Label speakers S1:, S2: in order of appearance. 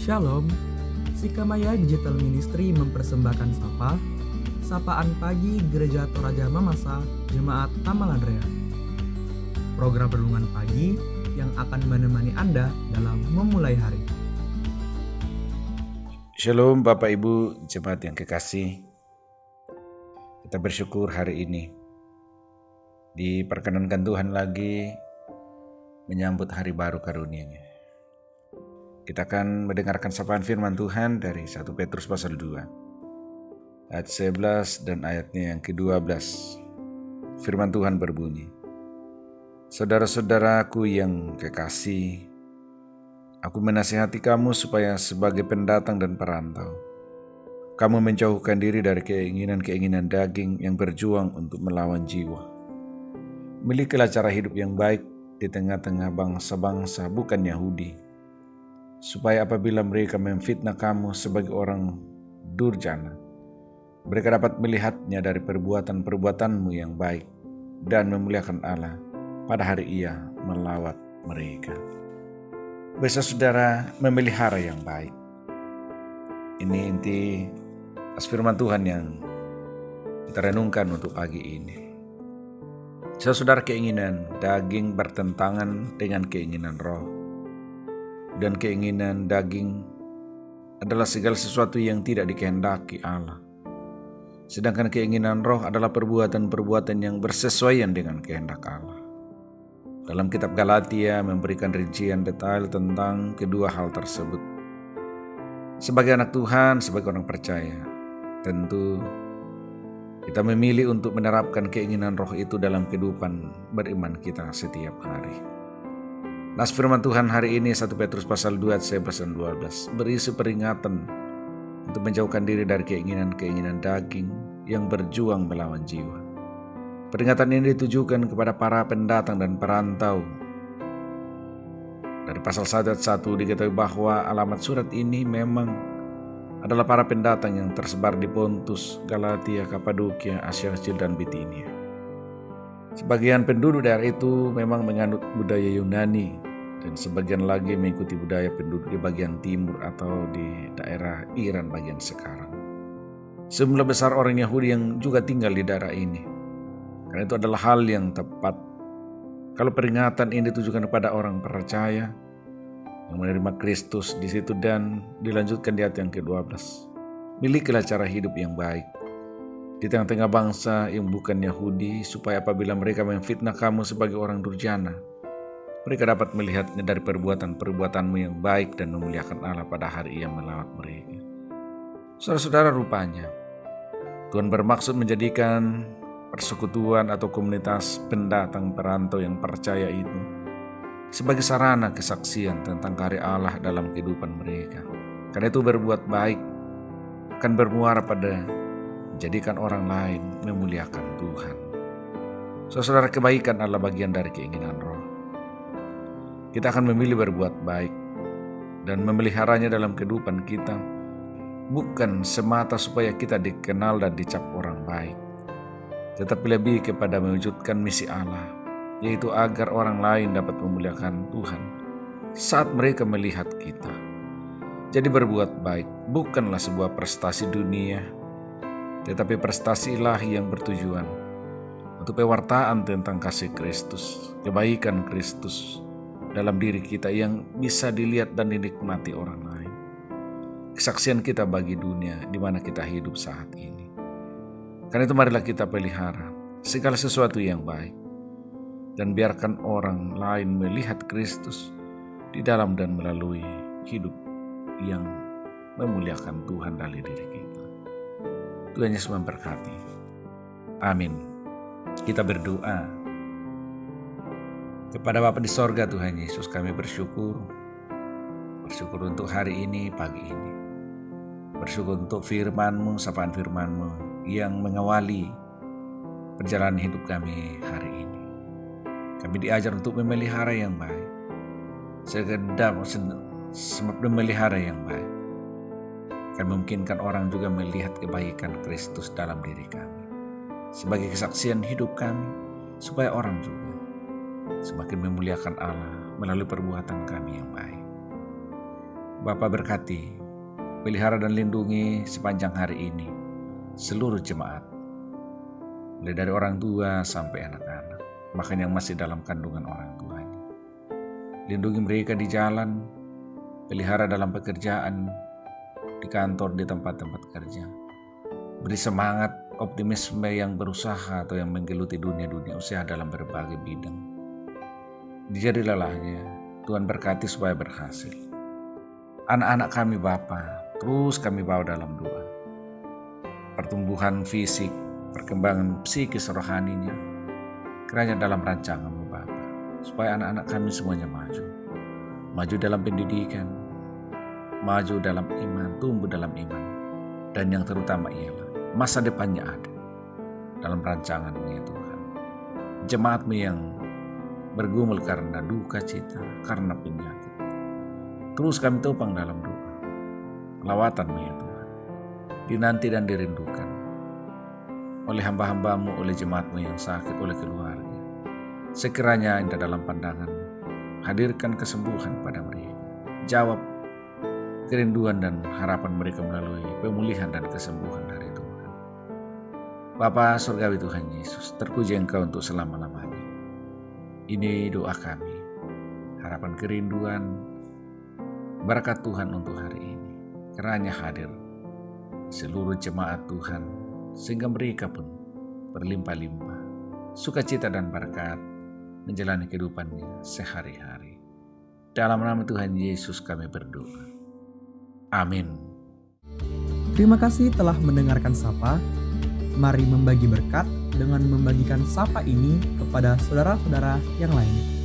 S1: Shalom, Sikamaya Digital Ministry mempersembahkan Sapaan Pagi Gereja Toraja Mamasa, Jemaat Tamal Andrea. Program renungan pagi yang akan menemani Anda dalam memulai hari.
S2: Shalom Bapak Ibu Jemaat yang kekasih. Kita bersyukur hari ini diperkenankan Tuhan lagi menyambut hari baru karunia-Nya. Kita akan mendengarkan sapaan firman Tuhan dari 1 Petrus pasal 2 ayat 11 dan ayatnya yang ke-12. Firman Tuhan berbunyi, "Saudara-saudaraku yang kekasih, aku menasihati kamu supaya sebagai pendatang dan perantau, kamu menjauhkan diri dari keinginan-keinginan daging yang berjuang untuk melawan jiwa. Milikilah cara hidup yang baik di tengah-tengah bangsa-bangsa bukan Yahudi, supaya apabila mereka memfitnah kamu sebagai orang durjana, mereka dapat melihatnya dari perbuatan-perbuatanmu yang baik dan memuliakan Allah pada hari Ia melawat mereka." Bisa saudara memelihara yang baik. Ini inti firman Tuhan yang kita renungkan untuk pagi ini. Saudara, keinginan daging bertentangan dengan keinginan roh. Dan keinginan daging adalah segala sesuatu yang tidak dikehendaki Allah. Sedangkan keinginan roh adalah perbuatan-perbuatan yang bersesuaian dengan kehendak Allah. Dalam kitab Galatia memberikan rincian detail tentang kedua hal tersebut. Sebagai anak Tuhan, sebagai orang percaya, tentu kita memilih untuk menerapkan keinginan roh itu dalam kehidupan beriman kita setiap hari. Nas firman Tuhan hari ini 1 Petrus pasal 2 ayat 11 dan 12 berisi peringatan untuk menjauhkan diri dari keinginan-keinginan daging yang berjuang melawan jiwa. Peringatan ini ditujukan kepada para pendatang dan perantau. Dari pasal 1 ayat 1 diketahui bahwa alamat surat ini memang adalah para pendatang yang tersebar di Pontus, Galatia, Kapadokia, Asia Kecil, dan Bitinia. Sebagian penduduk daerah itu memang menganut budaya Yunani, dan sebagian lagi mengikuti budaya penduduk di bagian timur atau di daerah Iran bagian sekarang. Sejumlah besar orang Yahudi yang juga tinggal di daerah ini. Karena itu adalah hal yang tepat kalau peringatan ini ditujukan kepada orang percaya yang menerima Kristus di situ, dan dilanjutkan di ayat yang ke-12. Milikilah cara hidup yang baik di tengah-tengah bangsa yang bukan Yahudi, supaya apabila mereka memfitnah kamu sebagai orang durjana, mereka dapat melihatnya dari perbuatan-perbuatanmu yang baik dan memuliakan Allah pada hari Ia melawat mereka. Saudara-saudara, rupanya Tuhan bermaksud menjadikan persekutuan atau komunitas pendatang perantau yang percaya itu sebagai sarana kesaksian tentang karya Allah dalam kehidupan mereka. Karena itu berbuat baik akan bermuara pada menjadikan orang lain memuliakan Tuhan. Saudara, kebaikan adalah bagian dari keinginan roh. Kita akan memilih berbuat baik dan memeliharanya dalam kehidupan kita, bukan semata supaya kita dikenal dan dicap orang baik, tetapi lebih kepada mewujudkan misi Allah, yaitu agar orang lain dapat memuliakan Tuhan saat mereka melihat kita. Jadi berbuat baik bukanlah sebuah prestasi dunia, tetapi prestasi ilahi yang bertujuan untuk pewartaan tentang kasih Kristus, kebaikan Kristus dalam diri kita yang bisa dilihat dan dinikmati orang lain. Kesaksian kita bagi dunia di mana kita hidup saat ini. Karena itu marilah kita pelihara segala sesuatu yang baik dan biarkan orang lain melihat Kristus di dalam dan melalui hidup yang memuliakan Tuhan dari diri kita. Tuhan Yesus memberkati. Amin. Kita berdoa. Kepada Bapa di sorga, Tuhan Yesus, kami bersyukur untuk hari ini, pagi ini. Bersyukur untuk firman-Mu, sapaan firman-Mu yang mengawali perjalanan hidup kami hari ini. Kami diajar untuk memelihara yang baik. Sebab memelihara yang baik akan memungkinkan orang juga melihat kebaikan Kristus dalam diri kami sebagai kesaksian hidup kami, supaya orang juga semakin memuliakan Allah melalui perbuatan kami yang baik. Bapa berkati, pelihara dan lindungi sepanjang hari ini seluruh jemaat, mulai dari orang tua sampai anak-anak, bahkan yang masih dalam kandungan orang tuanya. Lindungi mereka di jalan, pelihara dalam pekerjaan, di kantor, di tempat-tempat kerja. Beri semangat, optimisme yang berusaha atau yang menggeluti dunia usaha dalam berbagai bidang. Dijadi lelahnya, Tuhan berkati supaya berhasil. Anak-anak kami Bapa, terus kami bawa dalam doa. Pertumbuhan fisik, perkembangan psikis rohaninya, kiranya dalam rancangan-Mu Bapa, supaya anak-anak kami semuanya maju. Maju dalam pendidikan, maju dalam iman, tumbuh dalam iman. Dan yang terutama ialah masa depannya ada dalam rancangan-Mu ya Tuhan. Jemaat-Mu yang bergumul karena duka cita, karena penyakit, terus kami topang dalam doa. Lawatan-Mu ya Tuhan, dinanti dan dirindukan oleh hamba-hamba-Mu, oleh jemaat-Mu yang sakit, oleh keluarga. Sekiranya Indah dalam pandangan, hadirkan kesembuhan pada mereka. Jawab kerinduan dan harapan mereka melalui pemulihan dan kesembuhan dari Tuhan. Bapa surgawi Tuhan Yesus, terpuji Engkau untuk selama-lamanya. Ini doa kami, harapan kerinduan, berkat Tuhan untuk hari ini. Kiranya hadir seluruh jemaat Tuhan, sehingga mereka pun berlimpah-limpah sukacita dan berkat menjalani kehidupannya sehari-hari. Dalam nama Tuhan Yesus kami berdoa. Amin.
S1: Terima kasih telah mendengarkan Sapa. Mari membagi berkat dengan membagikan Sapa ini kepada saudara-saudara yang lain.